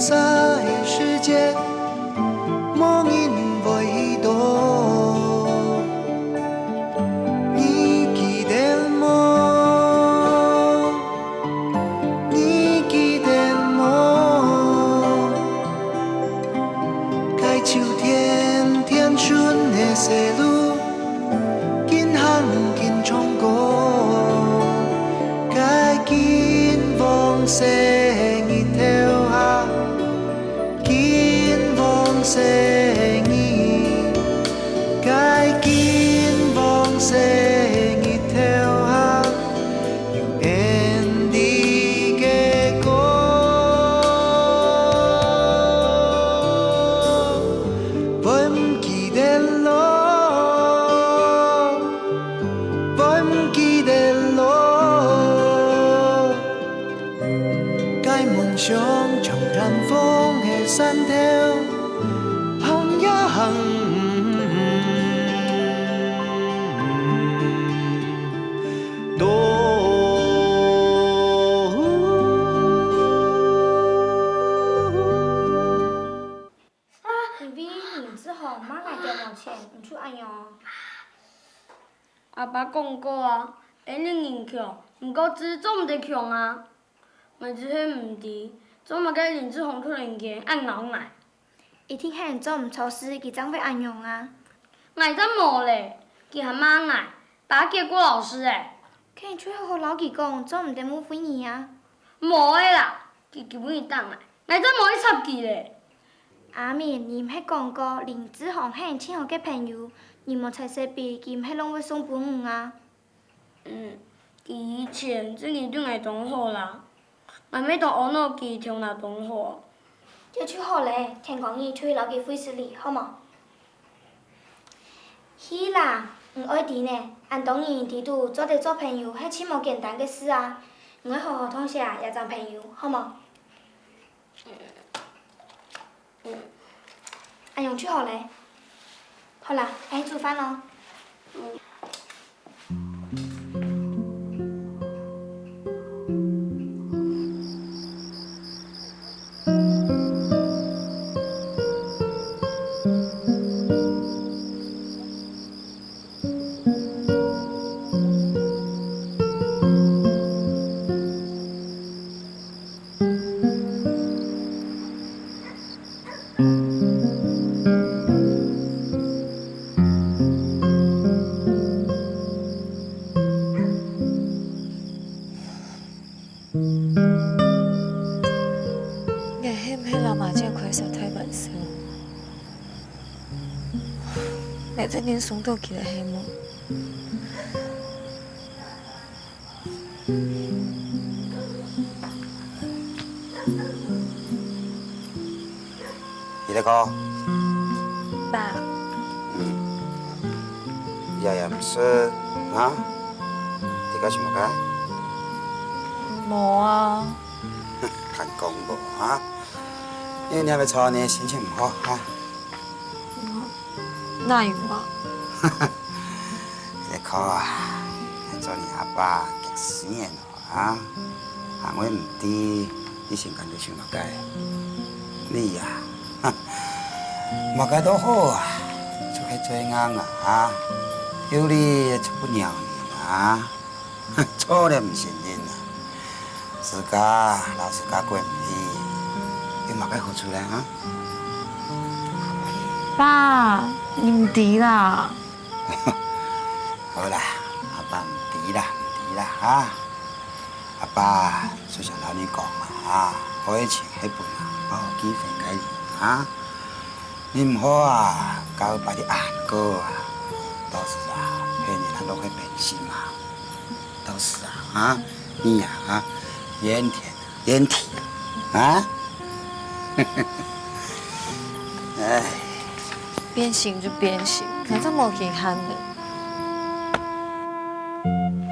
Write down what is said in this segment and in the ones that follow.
洒的世界，无人袂懂。你记得吗？你记得吗？该秋天天春的西路，紧行紧冲过，该紧往西日头下，紧往西日，该紧往西日头下，永远的歌。我唔记得路，我唔记得路，该梦想像染风的山头，行呀行。阿爸讲过啊，会令人强，毋过只总毋得强啊。每次迄毋对，总嘛该林志宏出人间按咬爱。伊天遐人做毋错事，伊怎会安用啊？爱怎无咧？伊还妈爱，爸叫郭老师诶。可以出去互老纪讲，做毋得误会伊啊。无诶啦，伊根本伊当来，爱怎无去插伊咧？阿面，你毋迄讲过林志宏遐人亲好结朋友，你莫猜说比伊毋迄拢要送本园啊？以前这年对爱同好啦，嘛免同乌脑记冲来同好。这就好咧，听讲伊出去老纪费事哩，好无？是啦，毋爱伫呢，按当年伫拄做阵做朋友，迄真无简单个事啊。毋爱好好通谢也做朋友，好无？安用去好咧。好啦，该煮饭咯。眼翕迄老马健快手太慢色，眼在恁松倒起来黑幕。你咧讲？爸，爷爷唔说啊？你家想要改？无啊。看讲无啊？因为你还没吵呢，心情唔好啊。哪有啊？你看啊，做你阿爸激死人咯啊！行为唔对，你先干就想要改。你呀，莫改都好啊，就去做硬啊！有理出不了你啊！错了唔承认啊！自家老自家过唔去，你莫该付出来啊！爸，你唔对啦。好啦，阿爸唔对啦，唔对啦啊！阿爸就像老你讲啊，好以前迄辈啊，把握机会改你啊！你唔好啊，搞把你暗过啊，到时啊，骗你他都会变心啊！到时啊，你呀腼腆腼腆啊！哎，变形就变形，反正无遗憾的。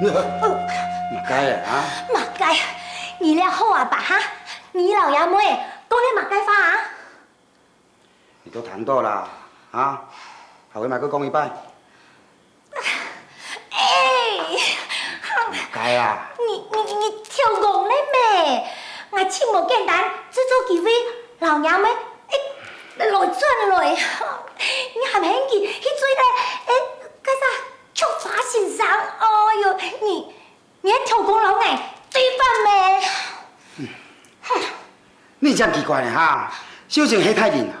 唔该啊！马该，你俩好啊爸哈？你老爷妹讲你马该发啊？你都谈到啦啊！下回咪佢讲一摆。唔该啊！你跳戆咧咩？我真无简单，制作机会老娘们，来转来，你还免去去做个干啥触发欣赏？哎呦，你还跳工人哎，对饭没？你真奇怪呢哈，小静迄太紧了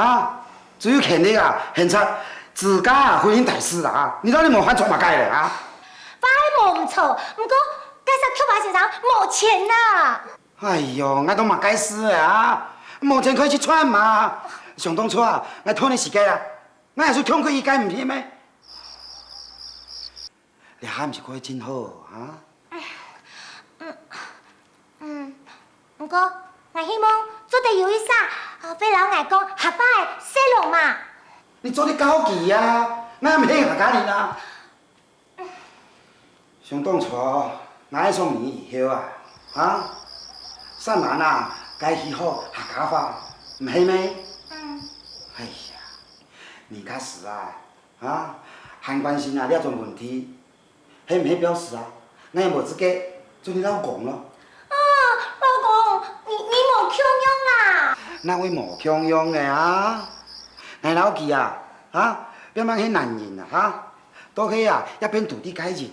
啊，只有权力啊，现出自家啊婚姻大事啦啊，你到底无犯错嘛该嘞啊？反正无错，不过干啥触发欣赏无钱呐？哎呦，我都嘛该死的啊！无钱可以去串嘛。上当初啊，我讨你时间啊，我也是痛过伊该唔是咩？你还唔是过得真好啊？不过我希望做得有意思啊，俾老外讲下摆的细路嘛。你做得高级啊，我也唔喜欢家人啊。上当初我爱送你以后啊，上南啊，该去好客家话，唔系咩？哎呀，你开始啊，韩关心啊，你种问题，迄唔迄表示啊，我也无资格做你老公咯。老公，你无强用啦。哪会无强用的啊？我老记啊，别问迄男人倒去一边土地改人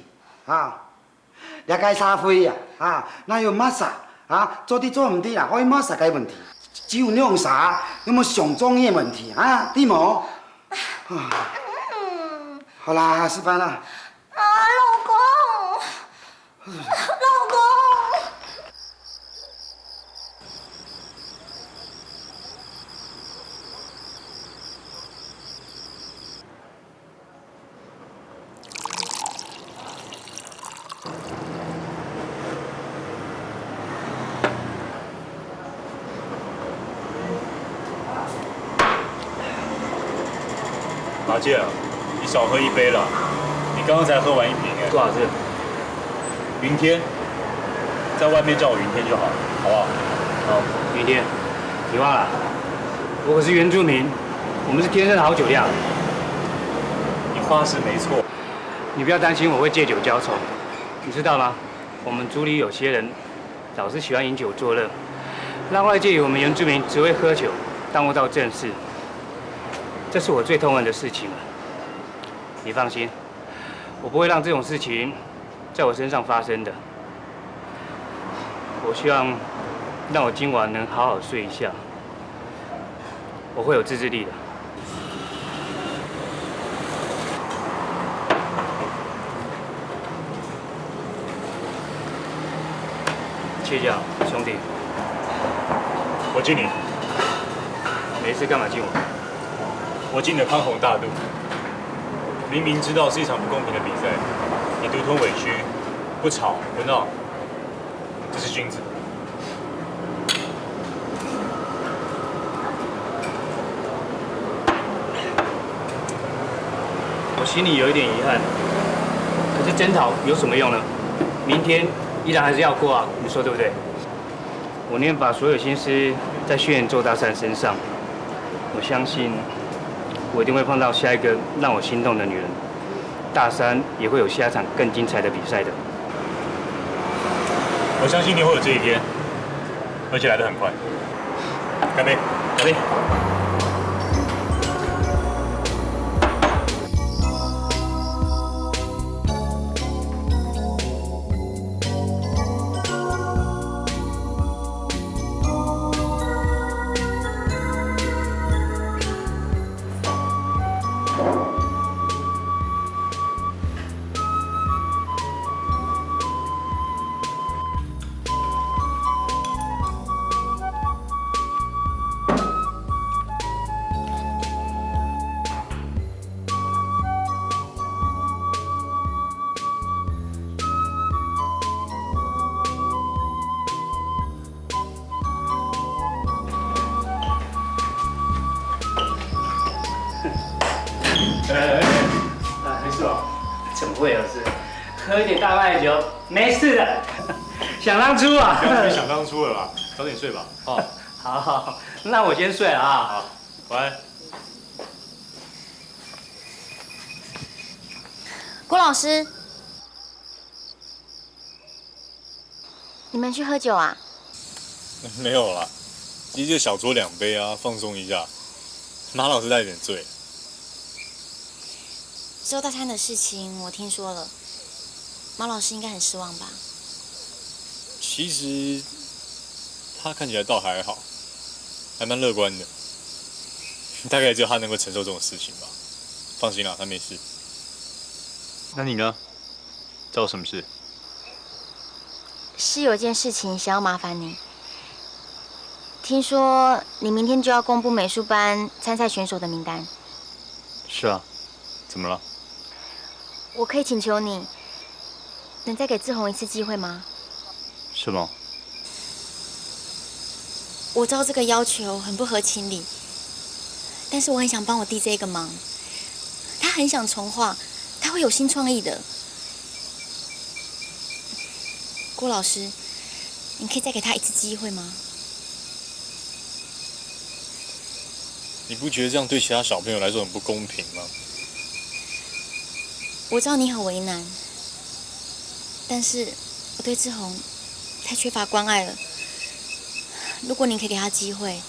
了解社会哪有抹杀做得做唔对可以抹杀个问题，只有两啥，有冇上重要的问题对冇？好啦，吃饭啦。老公，老公。马健，你少喝一杯了，你刚刚才喝完一瓶哎。多少次？云天，在外面叫我云天就好，好不好？好，云天，你忘了，我可是原住民，我们是天生的好酒量。你话是没错，你不要担心我会借酒浇愁，你知道吗？我们族里有些人老是喜欢饮酒作乐，让外界以为我们原住民只会喝酒，耽误到正事。这是我最痛恨的事情了。你放心，我不会让这种事情在我身上发生的。我希望让我今晚能好好睡一下，我会有自制力的。谢谢啊，兄弟。我敬你。没事干嘛敬我？我敬你的宽宏大度。明明知道是一场不公平的比赛，你独吞委屈，不吵不闹，这是君子。我心里有一点遗憾，可是争吵有什么用呢？明天依然还是要过啊，你说对不对？我宁愿把所有心思在训练周大山身上，我相信我一定会碰到下一个让我心动的女人，大山也会有下场更精彩的比赛的。我相信你会有这一天，而且来得很快。干杯！干杯！没事吧？怎么会有事？喝一点大麦酒，没事的。想当初啊！不要再想当初了啦，早点睡吧。哦，好好，那我先睡了啊。好，晚安。郭老师，你们去喝酒啊？没有啦，其实就小酌2杯啊，放松一下。马老师带点醉。周大餐的事情我听说了，马老师应该很失望吧？其实他看起来倒还好，还蛮乐观的。大概只有他能够承受这种事情吧。放心啦，他没事。那你呢？找我什么事？是有件事情想要麻烦你。听说你明天就要公布美术班参赛选手的名单。是啊，怎么了？我可以请求你，能再给志宏一次机会吗？是吗？我知道这个要求很不合情理，但是我很想帮我弟这个忙。他很想重画，他会有新创意的。郭老师，你可以再给他一次机会吗？你不觉得这样对其他小朋友来说很不公平吗？我知道你很为难，但是我对志宏太缺乏关爱了。如果你可以给他机会，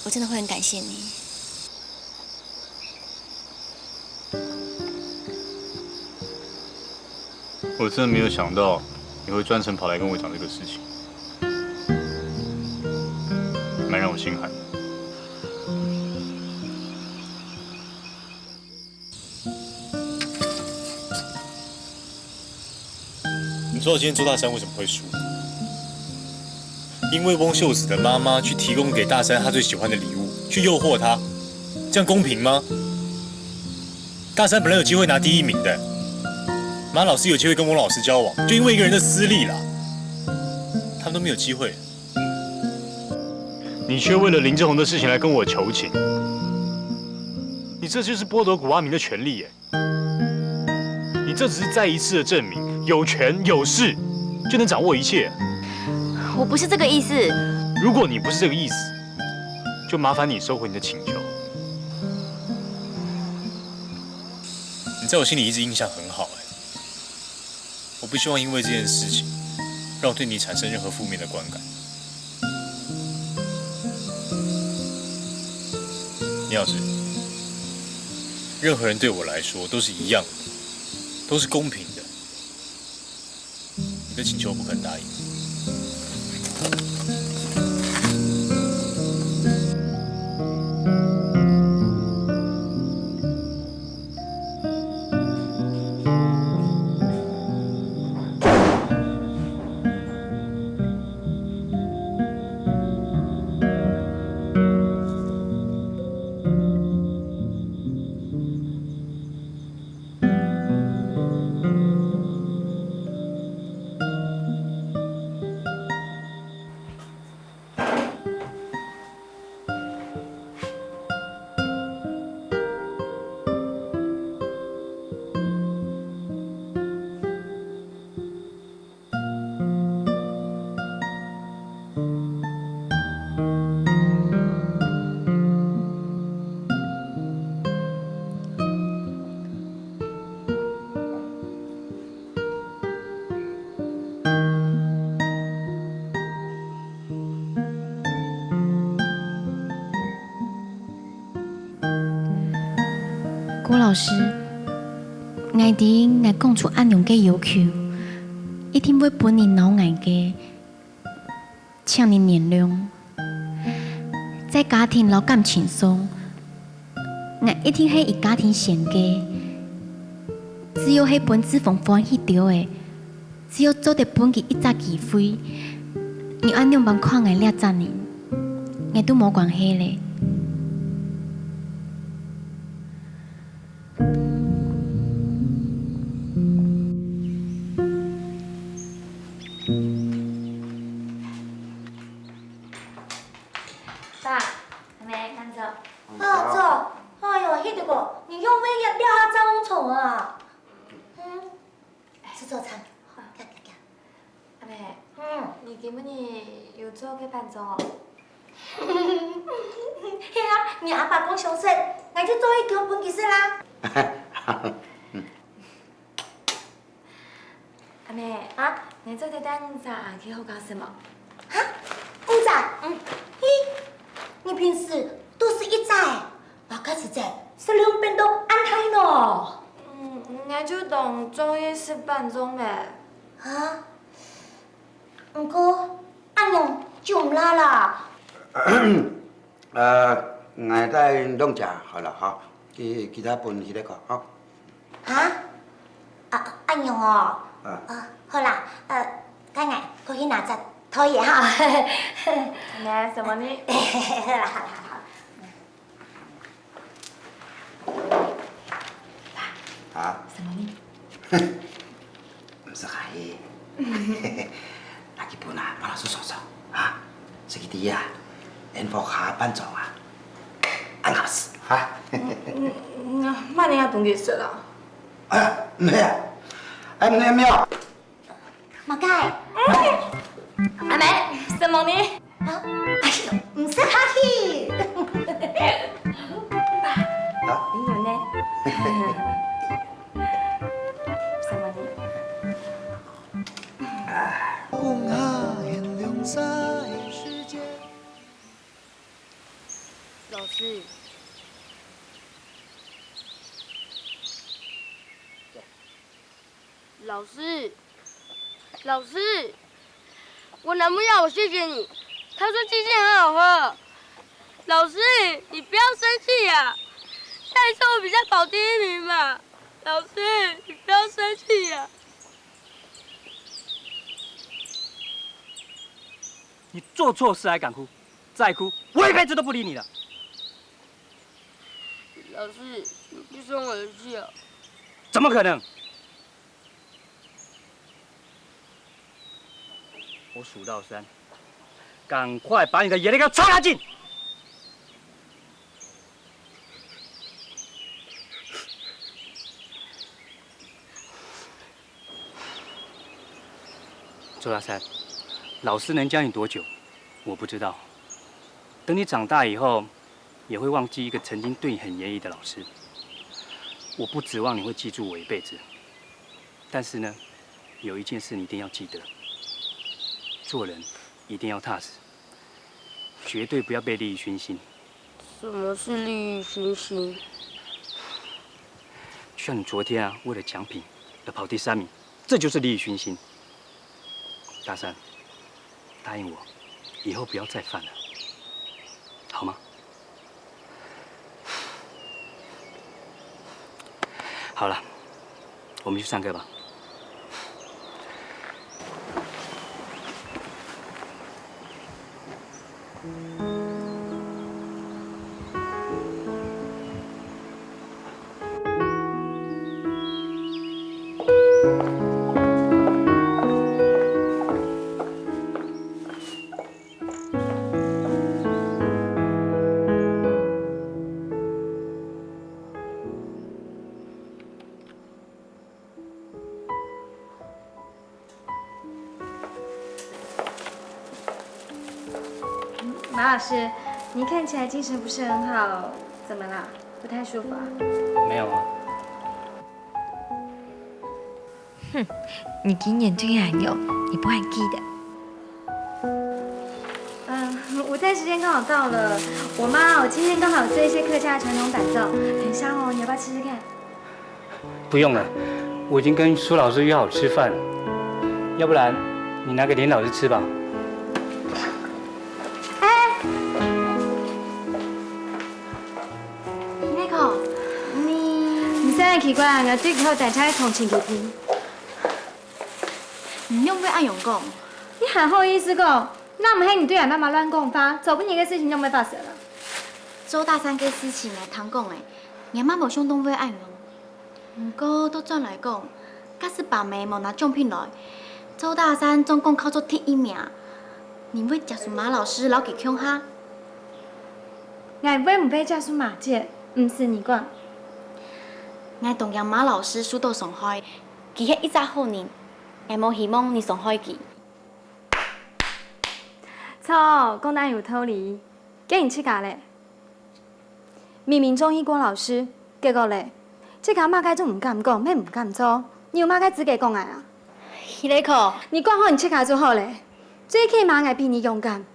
我真的会很感谢你。我真的没有想到你会专程跑来跟我讲这个事情，蛮让我心寒的。你知道今天周大山为什么会输？因为翁秀子的妈妈去提供给大山他最喜欢的礼物，去诱惑他，这样公平吗？大山本来有机会拿第1名的，马老师有机会跟翁老师交往，就因为一个人的私利啦，他们都没有机会。你却为了林志宏的事情来跟我求情，你这就是剥夺古阿明的权利耶！你这只是再一次的证明，有权有势就能掌握一切。我不是这个意思。如果你不是这个意思，就麻烦你收回你的请求。你在我心里一直印象很好哎，我不希望因为这件事情让我对你产生任何负面的观感。倪老师，任何人对我来说都是一样的，都是公平的。你的请求我不肯答应。郭老师，外地来讲出安样个要求，一定要本人老外个，请您原谅。在家庭老感情上，我一定是以家庭先嘅，只有迄本志峰欢喜到的，只有做得本佢一早机会，你安样帮看我俩责任，我都冇关系咧。爸，阿妹，看走。啊，走！哎呦，迄个个，你用尾叶钓下蟑螂虫啊？是做餐。阿妹，你今日又做个伴奏哦？嘿啊，你阿爸讲详细，我就做一条本其实啦。阿妹啊，你做得等啥去好搞什么？哈？唔咋？啦，你平时都是一载，把开始在是两边都安胎喏。我就懂中医是半中诶。啊？不过安样就唔拉啦。我带弄食好了哈，其他分去咧讲哈。安样哦？好啦，刚才可以拿着拖鞋哈。那什么呢？好啦好啦好。啊？什么呢？唔是海，那基本啊，马老师说说啊，这个题啊，人福下班做啊，安老师哈。慢点要懂解释了。哎呀，没啊，哎没有。马盖。阿梅，什么呢？哎呦，唔是客气。你有呢？什么呢？讲下现两三的世界。老师，老师，我男朋友我谢谢你，他说鸡精很好喝。老师，你不要生气呀，下一次我比赛跑第一名嘛。老师，你不要生气呀。你做错事还敢哭？再哭，我一辈子都不理你了。老师，你不生我的气啊？怎么可能？我数到3，赶快把你的眼泪给我擦干净！周大山，老师能教你多久，我不知道。等你长大以后，也会忘记一个曾经对你很严厉的老师。我不指望你会记住我一辈子，但是呢，有一件事你一定要记得：做人一定要踏实，绝对不要被利益熏心。什么是利益熏心？就像你昨天啊，为了奖品而跑第3名，这就是利益熏心。大山，答应我，以后不要再犯了，好吗？好了，我们去上课吧。马老师，你看起来精神不是很好，怎么啦？不太舒服啊？没有啊。哼，你今年最还有，你不会记的。午餐时间刚好到了，我今天刚好做一些客家传统板豆，很香哦，你要不要吃吃看？不用了，我已经跟苏老师约好吃饭了。要不然，你拿给连老师吃吧。奇怪，我对以后大家同情一点。你用不会按勇讲？你还好意思讲？那唔系你对俺妈妈乱讲法，走不你嘅事情就没发生了。周大山嘅事情係通講嘅，俺媽無想當會按勇。不過都轉來講，假使爸妹冇拿獎品來，周大山總共考咗第1名，你會接受馬老師留給鄉下？俺會唔會接受馬姐？唔是你講。我同樣馬老師輸到上海，佢係一隻好人，我冇希望你上海佢。錯，講得有道理，竟然出假咧！明明中意郭老師，結果咧，這個馬街都唔敢講，咩唔敢做，你有馬街資格講啊？迄個，你管好你出假就好咧，最起碼我比你勇敢，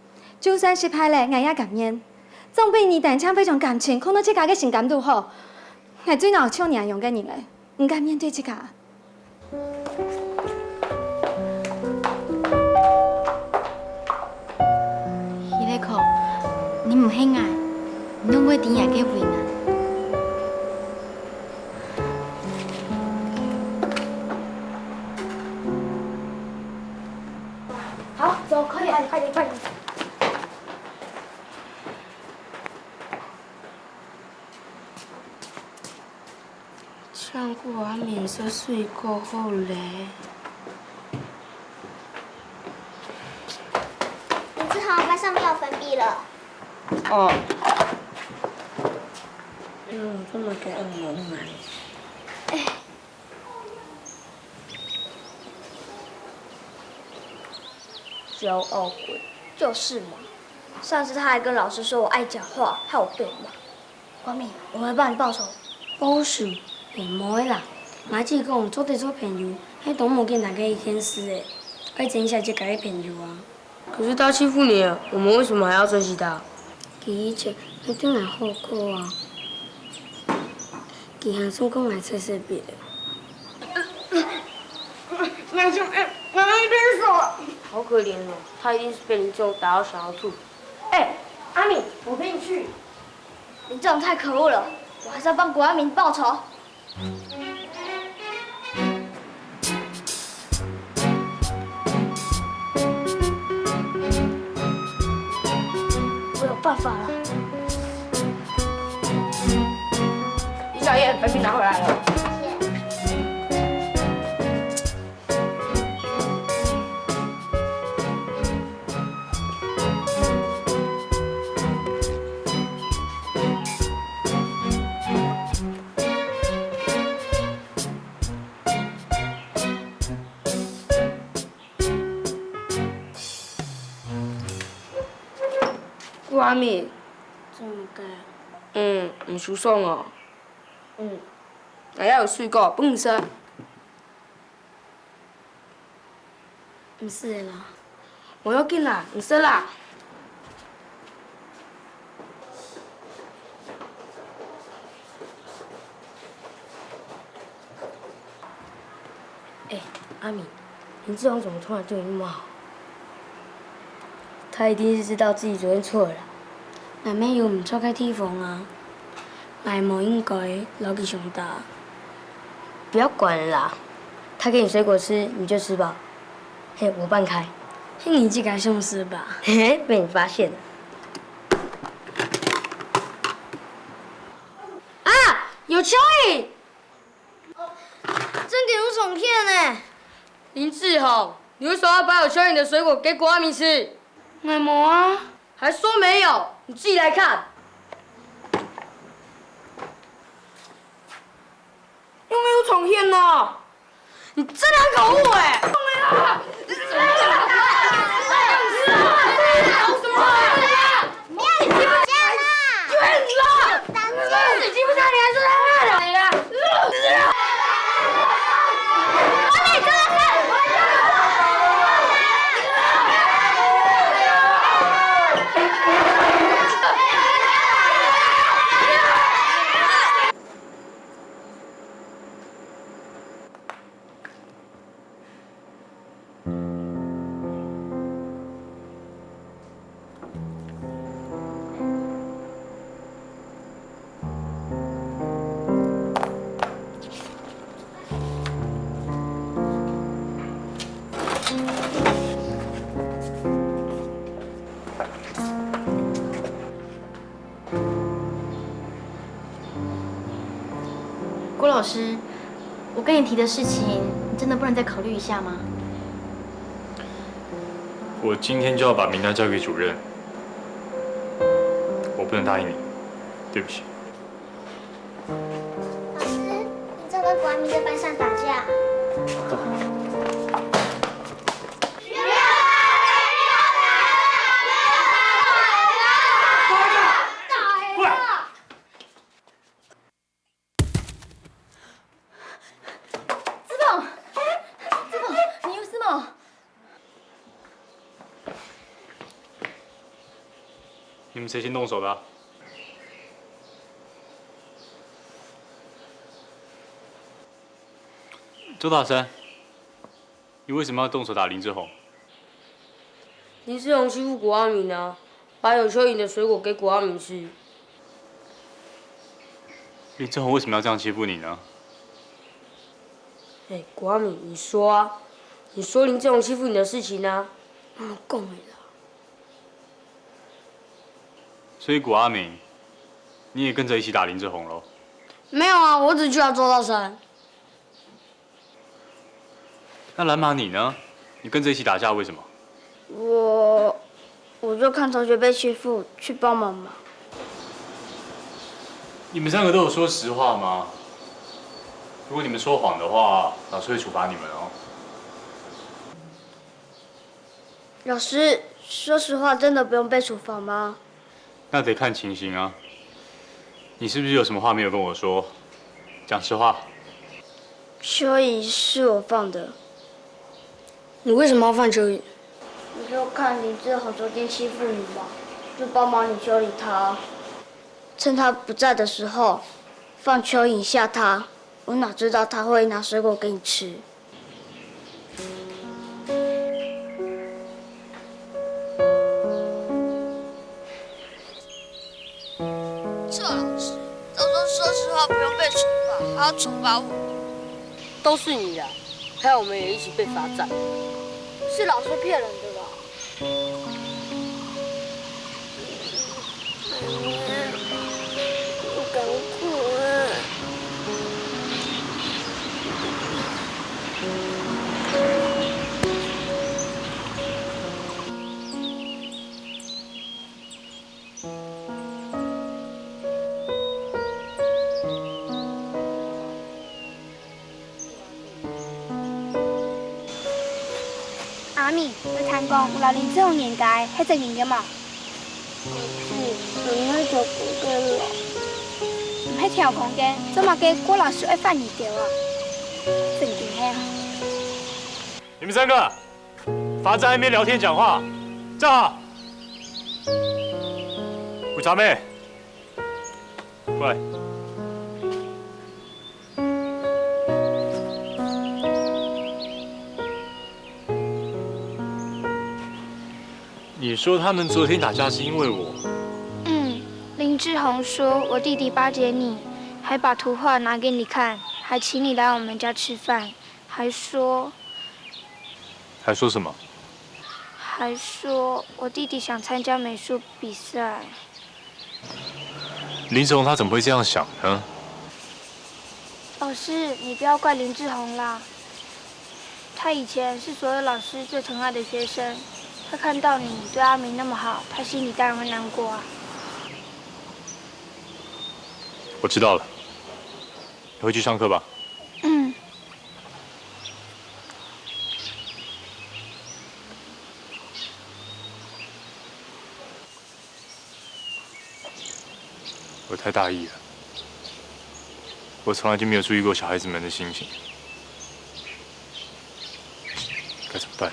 就算失败了，我也感恩。总比你单枪非常感情，看到这家嘅情感度好。我最恼笑娘用嘅人嘞，唔敢面对这家。伊个可，你唔喜爱，侬会点也嘅为难。好，走，快点，快点，快点。唱歌啊，面色水够好嘞。林志豪，班上没有粉笔了。哦。这么给恶魔买。骄傲鬼。就是嘛，上次他还跟老师说我爱讲话，害我被骂。光明，我会帮你报仇。报仇？唔会啦，妈只讲做地做朋友，迄都无见大家一件事诶，爱珍惜这家的朋友啊。可是他欺负你了，我们为什么还要珍惜他？以前他对俺好过啊，他还总讲俺随随便的。那就那一边手。好可怜哦，他一定是被林志宏打到想要吐。哎，阿敏，我陪你去。你这种太可恶了，我还是要帮谷阿明报仇。我有办法了。李小燕，粉笔拿回来了。阿咪，这么解？唔舒爽哦。还有水果，不唔食。唔是的啦，我要紧啦，唔食啦。哎，阿米，林志宏怎么突然对你那么好？他一定是知道自己昨天错了。内面又唔错开地方啊，也无应该留佢上大。不要管了啦，他给你水果吃，你就吃吧。嘿，我半开。嘿，你这个凶事吧？嘿嘿，被你发现了。啊，有蚯蚓！真点有种骗呢？林志宏，你为什么要把有蚯蚓的水果给郭阿明吃？没有啊。还说没有？你自己来看。又没有重现呢？你真的很可恶哎！救命啊！郭老师，我跟你提的事情，你真的不能再考虑一下吗？我今天就要把名单交给主任，我不能答应你，对不起。老师，你正跟国民在班上打架。你们谁先动手的啊？周大山，你为什么要动手打林志宏？林志宏欺负谷阿明啊，把有蚯蚓的水果给谷阿明吃。林志宏为什么要这样欺负你呢？哎，谷阿明，你说啊，你说林志宏欺负你的事情啊，讲的啦。所以谷阿明，你也跟着一起打林志宏喽？没有啊，我只去了周大山。那蓝马你呢？你跟着一起打架为什么？我就看同学被欺负，去帮忙嘛。你们三个都有说实话吗？如果你们说谎的话，老师会处罚你们哦。老师，说实话，真的不用被处罚吗？那得看情形啊。你是不是有什么话没有跟我说？讲实话。蚯蚓是我放的。你为什么要放蚯蚓？我就看林志宏昨天欺负你嘛，就帮忙你修理他。趁他不在的时候，放蚯蚓吓他。我哪知道他会拿水果给你吃。这老师都说实话不用被处罚，还要处罚我，都是你的，还有我们也一起被罚站。是老师骗人的吧？我赶快。阿咪，你听讲有来林志宏年代，迄真人嘅嘛？是，你迄条空间咯。唔迄条空间，怎么给郭老师会犯你掉啊？正经嘿。你们三个，罚站那边聊天讲话，站好。古茶妹，过来。你说他们昨天打架是因为我？林志宏说我弟弟巴结你，还把图画拿给你看，还请你来我们家吃饭，还说什么？还说我弟弟想参加美术比赛。林志宏他怎么会这样想呢？老师，你不要怪林志宏啦，他以前是所有老师最疼爱的学生。他看到你对阿明那么好，他心里当然会难过啊。我知道了，你回去上课吧。我太大意了，我从来就没有注意过小孩子们的心情，该怎么办？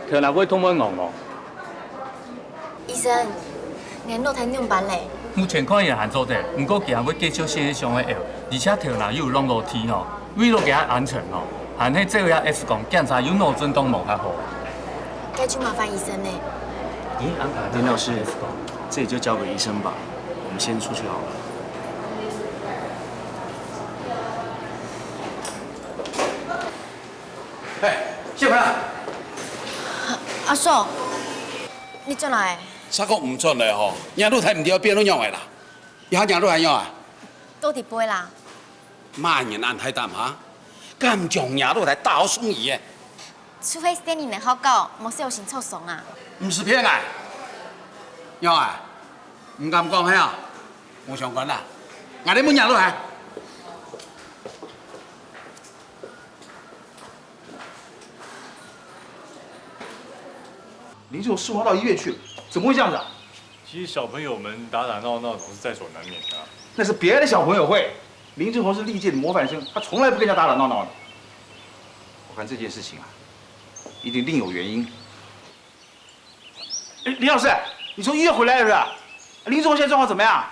可能会通问戆戆。医生，联络才用班嘞。目前看伊还做者，不过其实要继续线上的药，而且条若又有弄楼梯吼，为了给他安全吼，含迄做遐 X 光检查有脑震动无较好。该去麻烦医生嘞。林老师，这也就交给医生吧，我们先出去好了。哎，谢回来。阿叔，你转来？啥个唔准嘞吼？伢路睇唔掉，变拢用的啦。以后伢路还用啊？都伫杯啦。骂人按太淡哈，咁重伢路台大好送伊的。除非3年好搞，莫说有先错怂啊。唔是骗啊！用啊，唔敢讲嘿啊，我相关啦。伢你问伢路台。林志宏视活到医院去了，怎么会这样子啊？其实小朋友们打打闹闹总是在所难免的啊。那是别的小朋友会，林志宏是历届的模范生，他从来不跟人家打打闹闹的。我看这件事情啊，一定另有原因。哎，林老师，你从医院回来了是吧？林志宏现在状况怎么样？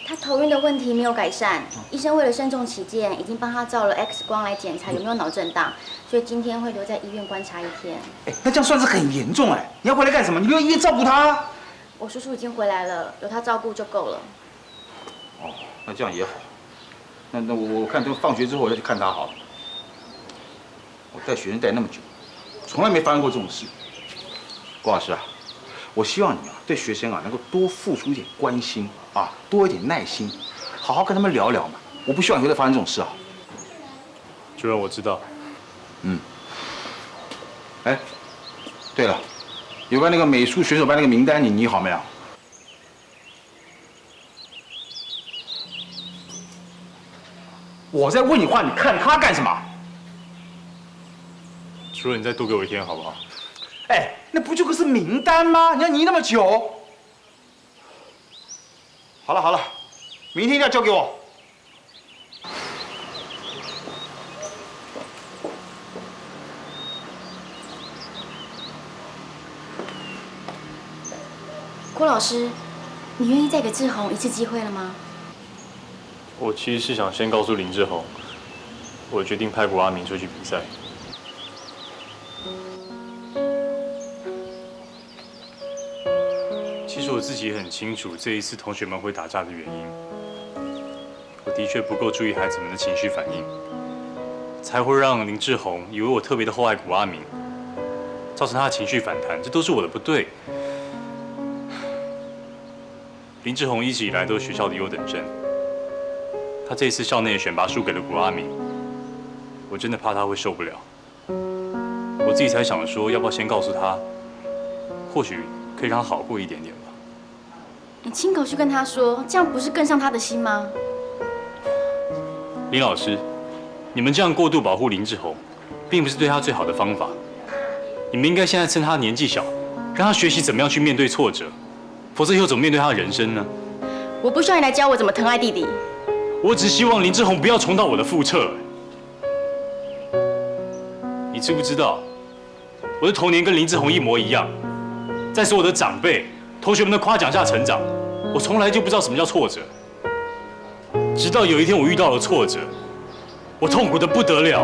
他头晕的问题没有改善，医生为了慎重起见，已经帮他照了 X 光来检查有没有脑震荡，所以今天会留在医院观察1天。哎，那这样算是很严重哎！你要回来干什么？你留在医院照顾他。我叔叔已经回来了，有他照顾就够了。哦，那这样也好。那我看等放学之后我再去看他好了。我带学生带那么久，从来没发生过这种事。郭老师啊，我希望你啊对学生啊能够多付出一点关心啊，多一点耐心，好好跟他们聊聊嘛。我不希望以后再发生这种事啊。主任，我知道。嗯。哎，对了，有关那个美术选手班那个名单，你拟好没有？我在问你话，你看他干什么？主任，你再多给我1天好不好？哎，那不就是名单吗？你要拟那么久？好了好了，明天一定要交给我。郭老师，你愿意再给志宏一次机会了吗？我其实是想先告诉林志宏，我决定派谷阿明出去比赛。其实我自己也很清楚这一次同学们会打架的原因。我的确不够注意孩子们的情绪反应，才会让林志宏以为我特别的厚爱谷阿明，造成他的情绪反弹，这都是我的不对。林志宏一直以来都是学校的优等生，他这一次校内的选拔输给了谷阿明，我真的怕他会受不了。我自己才想说，要不要先告诉他，或许可以让他好过一点点吧。你亲口去跟他说，这样不是更伤他的心吗？林老师，你们这样过度保护林志宏，并不是对他最好的方法。你们应该现在趁他年纪小，让他学习怎么样去面对挫折，否则以后怎么面对他的人生呢？我不需要你来教我怎么疼爱弟弟。我只希望林志宏不要重蹈我的覆辙。你知不知道，我的童年跟林志宏一模一样，在所有的长辈、同学们的夸奖下成长，我从来就不知道什么叫挫折。直到有一天我遇到了挫折，我痛苦得不得了，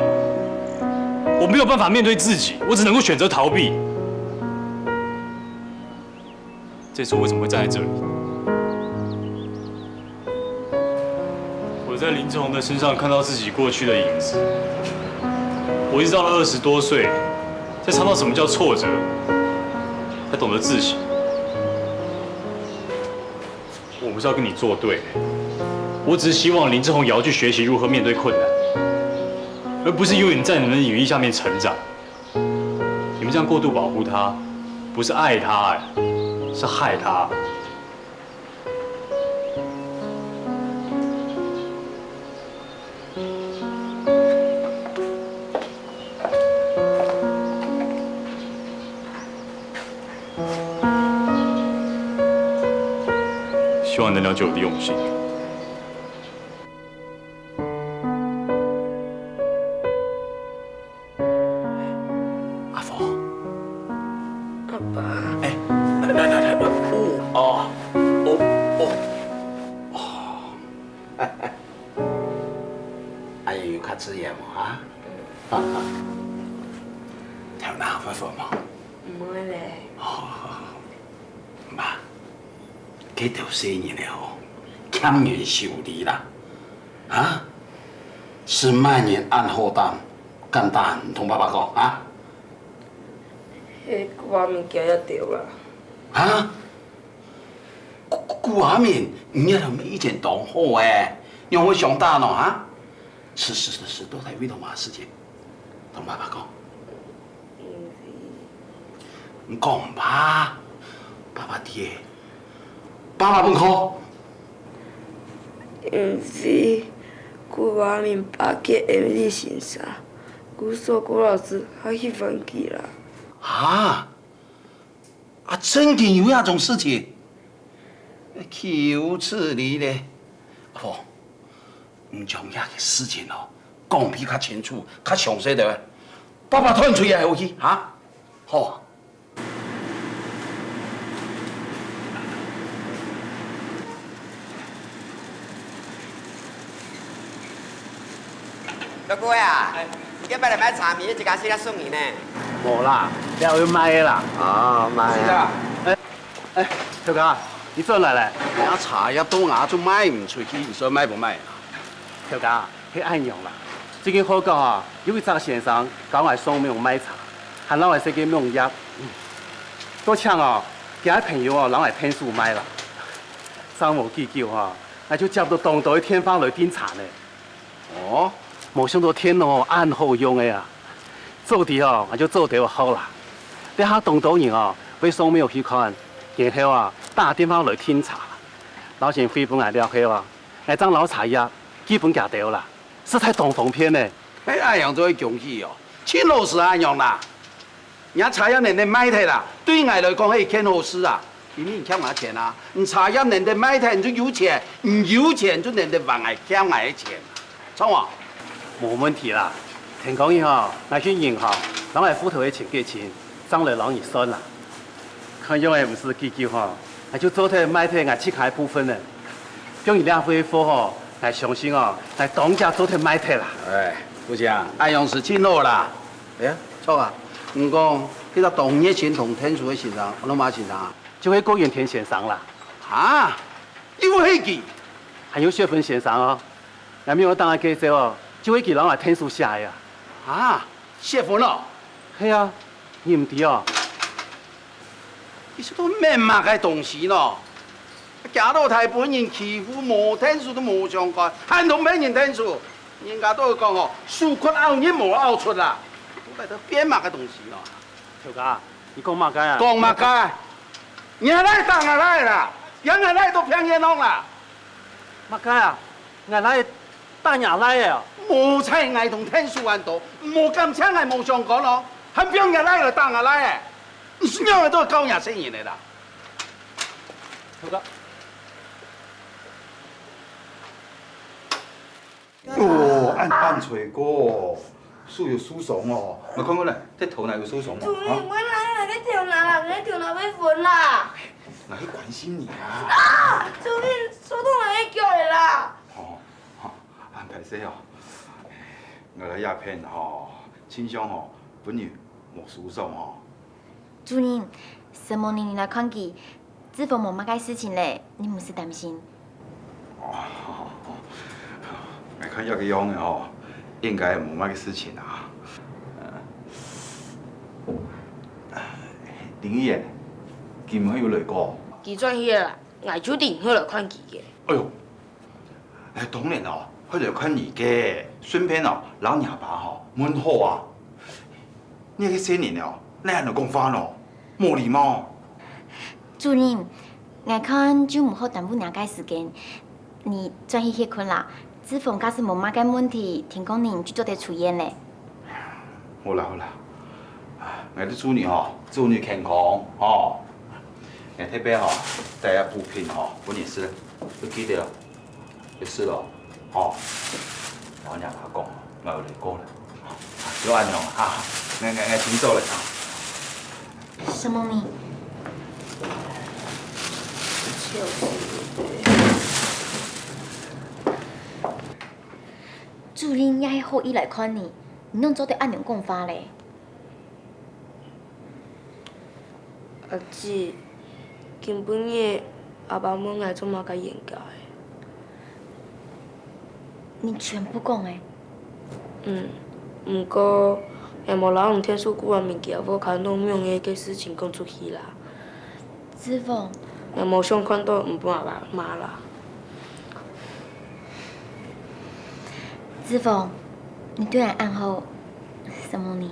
我没有办法面对自己，我只能够选择逃避。这次我为什么会站在这里？我在林志宏的身上看到自己过去的影子。我一直到了20多岁，才尝到什么叫挫折，才懂得自省。我不是要跟你作对，我只是希望林志宏也要去学习如何面对困难，而不是永远在你们的羽翼下面成长。你们这样过度保护他，不是爱他，是害他。希望你能了解我的用心。阿佛，阿爸，哎，来，哦，哎呀，有较子嘢冇啊？聽哪吩咐冇？唔會咧。媽，幾條細年了哦，欠人受理啦，啊？是慢年按後擔，簡單同爸爸講啊？迄古阿明叫一條啦。啊？古阿明，你也沒意見同好哎，你會上大喏啊？是都在為同馬事情，同爸爸講。你講吧，爸爸爹，爸爸門口。因為古话明白嘅下日先生，古说郭老师还去翻去啦。啊！啊，真的有那种事情？岂此理呢？哦，唔将遐个事情哦讲比较清楚、较详细的，爸爸吞嘴也有去哈。好。老哥啊，今摆来买茶米，一家死了送你呢。无啦，了要买的啦。哦，买啊。哎，小哥，你转来咧？那茶叶到牙就卖唔出去，你说卖不卖？小哥，迄按用啦。最近好讲啊，有一个先生搞我送用买茶，喊老外说个农业。多抢哦，今日朋友哦，人来天数买啦。上无记叫哈，那就接到东岛的天方来点茶呢。哦。冇想到天哦暗好用的啊，做的哦我就做得好啦。你下东岛人哦，为送庙去看，然后啊打电话来添茶，老前飞本来了后啊，那张老茶叶基本夹掉啦，是太东风片呢。哎，安样做恭喜哦，青老师安样啦，人家茶叶人哋买睇啦，对我来讲係欠好事啊，因为你欠我钱啊，你茶叶人哋买睇你就有钱，唔有钱就人哋往外欠我的钱，错嘛？冇问题啦，听讲以后，那去银行，人来斧头的钱给钱，涨了容易算啦。看样的唔是几句哈，那就做睇买睇俺切开部分呢。将伊两恢复吼，来相信哦，来当家做睇买睇啦。哎，不讲，安样是青老啦。哎呀，错啊，唔讲，迄个同业前同天数的先生，我拢马先生啊，就会郭元田先生啦。啊，有迄个，还有雪芬先生哦，那边我当下介绍哦。就会给人来天数下呀！啊，谢婚咯？系啊，你唔知哦？你说都咩嘛个东西咯？假到台本人欺负无天数都无相干，还同咩人天数？人家都讲哦，树缺拗人无拗出啦，都来到编嘛个东西咯？小哥，你讲嘛个啊？讲嘛个？俺来当俺来啦，人俺来都偏眼弄啦。嘛个啊？俺来。大伢来的，无猜爱同天数安多，无咁请爱无相干咯，还表伢来了大伢来的，你是鸟的都高伢生意的啦。小哥，哦，按吹过，树有树丛哦，我看看咧，这头哪有树丛哦？主任，我来了，你跳哪啦？你跳哪要分啦？我去关心你啊！啊，主任，手痛来叫你啦。安排些哦，我来鸦片吼，清香吼，本人无输送吼。主任，什么年来看见，知否某嘛该事情嘞？你唔是担心？哦，我看这个样的吼，应该无乜嘅事情啊。林议员，今晚有来过？佢转去啦，我就定好来看佢嘅。哎呦，当然哦。佢嚟看你嘅，顺便哦，老娘爸吼问好啊。你个青年哦，你还能讲翻哦，冇礼貌。主任，我看就唔好耽误两个时间，你转去歇困啦。知否假使冇乜嘅问题，听讲您就做得出院嘞。好啦好啦，我哋祝你哦，祝你健康哦。我特别哦，带下补品哦，本年事，都记得了，有事了。哦，老娘阿讲，我有嚟过啦，就安样啊，我先走了啊。什么咪？主任也好意来看你，你弄做得按样讲法嘞。阿姊，根本嘅阿爸母爱做嘛甲严格。你全部讲诶？不过也无人用天数古的物件，无看弄用的个事情讲出去啦。知否？也无想看到唔半妈啦。知否？你对俺暗号什么呢？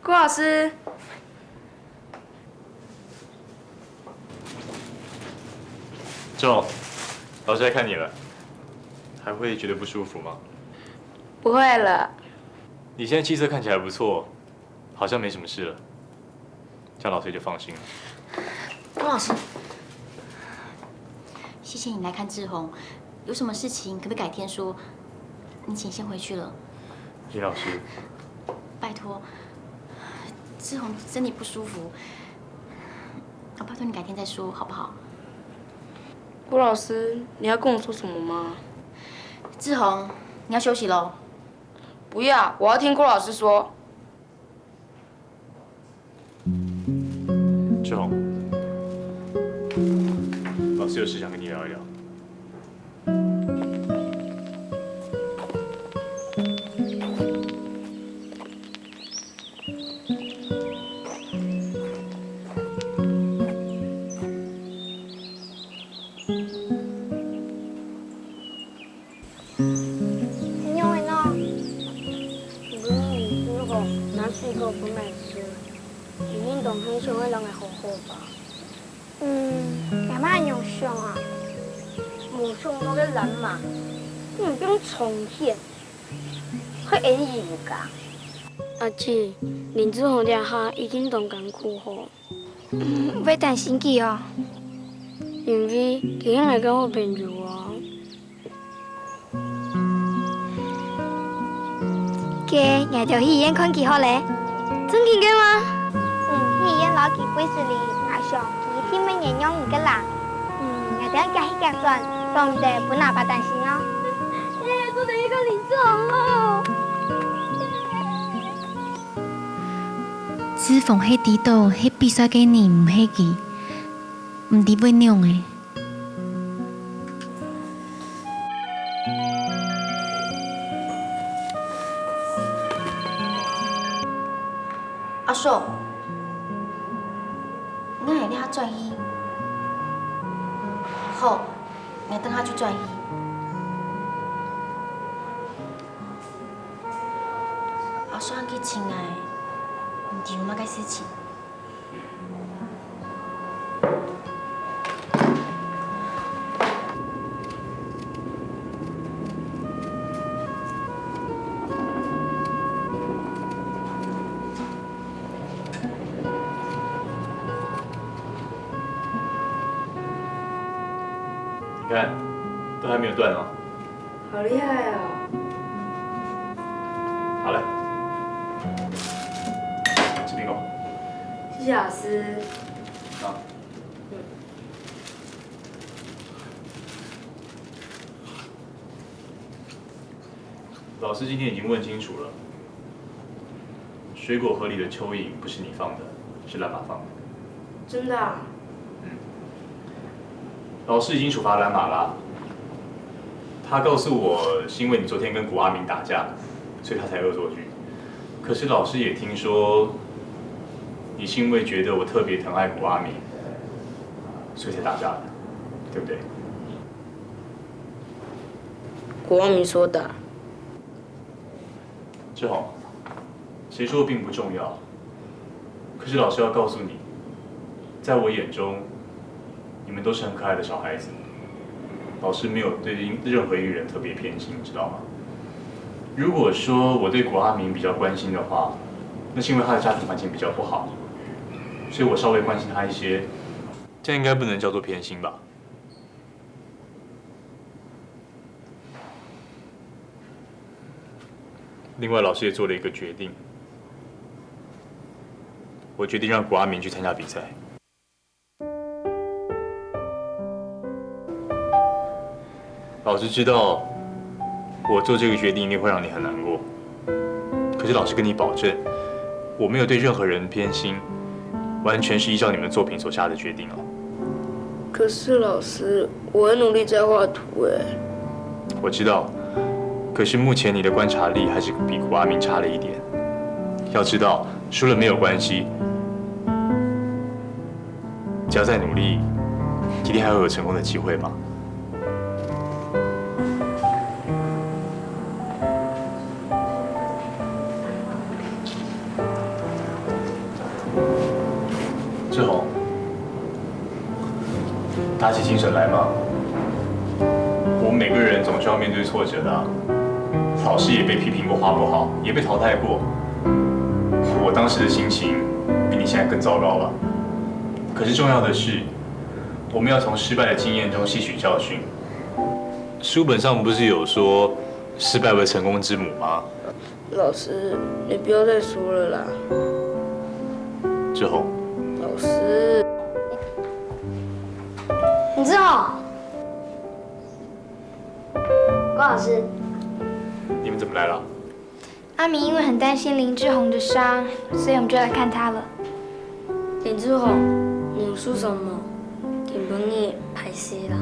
郭老师。志宏，老师来看你了，还会觉得不舒服吗？不会了。你现在气色看起来不错，好像没什么事了，这样老师也就放心了。郭老师，谢谢你来看志宏，有什么事情可不可以改天说？你请先回去了。李老师，拜托，志宏身体不舒服，拜托你改天再说好不好？郭老师，你要跟我说什么吗？志宏，你要休息喽。不要，我要听郭老师说。志宏，老师有事想跟你聊一聊。干嘛用上啊？无上那个人嘛，你唔用重现，会演戏噶。阿姐，林志宏俩下已经动艰苦吼。要担心佢哦。因为佢来跟我朋友啊。嘅，夜就去医院看佢好咧。真嘅嘅吗？去医院攞佢杯水里，阿上佢天乜嘢樣唔嘅啦。夜等佢去夾轉，當唔得本阿爸擔心哦。做第一個林志宏咯。志峰迄知道，迄比赛嘅年唔迄个，唔知要弄诶。阿硕，我下你下转医。好，你等下去转医。阿硕去亲爱，唔知有乜嘅事情。你看，都还没有断哦。好厉害哦！好嘞，吃苹果。谢谢老师。好。老师今天已经问清楚了，水果盒里的蚯蚓不是你放的，是蓝马放的。真的啊？老师已经处罚蓝马啦。他告诉我，是因为你昨天跟古阿明打架，所以他才恶作剧。可是老师也听说，你是因为觉得我特别疼爱古阿明，所以才打架的，对不对？古阿明说的。志宏，谁说并不重要。可是老师要告诉你，在我眼中，你们都是很可爱的小孩子。老师没有对任何一个人特别偏心，知道吗？如果说我对古阿明比较关心的话，那是因为他的家庭环境比较不好，所以我稍微关心他一些，这应该不能叫做偏心吧？另外，老师也做了一个决定，我决定让古阿明去参加比赛。老师知道，我做这个决定一定会让你很难过。可是老师跟你保证，我没有对任何人偏心，完全是依照你们作品所下的决定哦。可是老师，我很努力在画图哎。我知道，可是目前你的观察力还是比古阿明差了一点。要知道，输了没有关系，只要再努力，一定还会有成功的机会嘛。打起精神来嘛。我们每个人总是要面对挫折的啊。老师也被批评过画不好，也被淘汰过。我当时的心情比你现在更糟糕吧。可是重要的是，我们要从失败的经验中吸取教训。书本上不是有说失败为成功之母吗？老师，你不要再说了啦。志宏，老师，你知道，关老师，你们怎么来了？阿明因为很担心林志宏的伤，所以我们就来看他了。林志宏，你有说什么？天本你拍戏啦，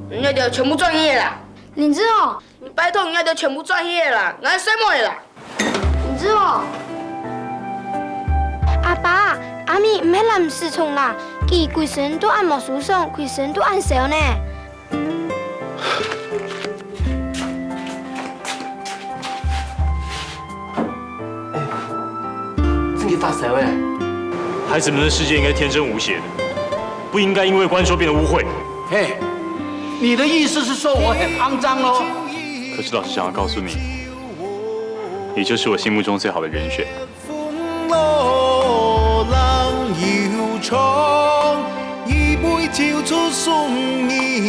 人家就全部专业啦。林志宏，你拜托人家就全部专业啦，俺什么啦？林志宏，阿爸，阿明唔係臨時蟲啦，佢規身都按魔術上，規身都按手呢。这个大蛇哎！孩子们的世界应该天真无邪的，不应该因为关说变得污秽。嘿，你的意思是说我很肮脏喽？可是老师想要告诉你，你就是我心目中最好的人选。冷搖床，一杯跳出送意。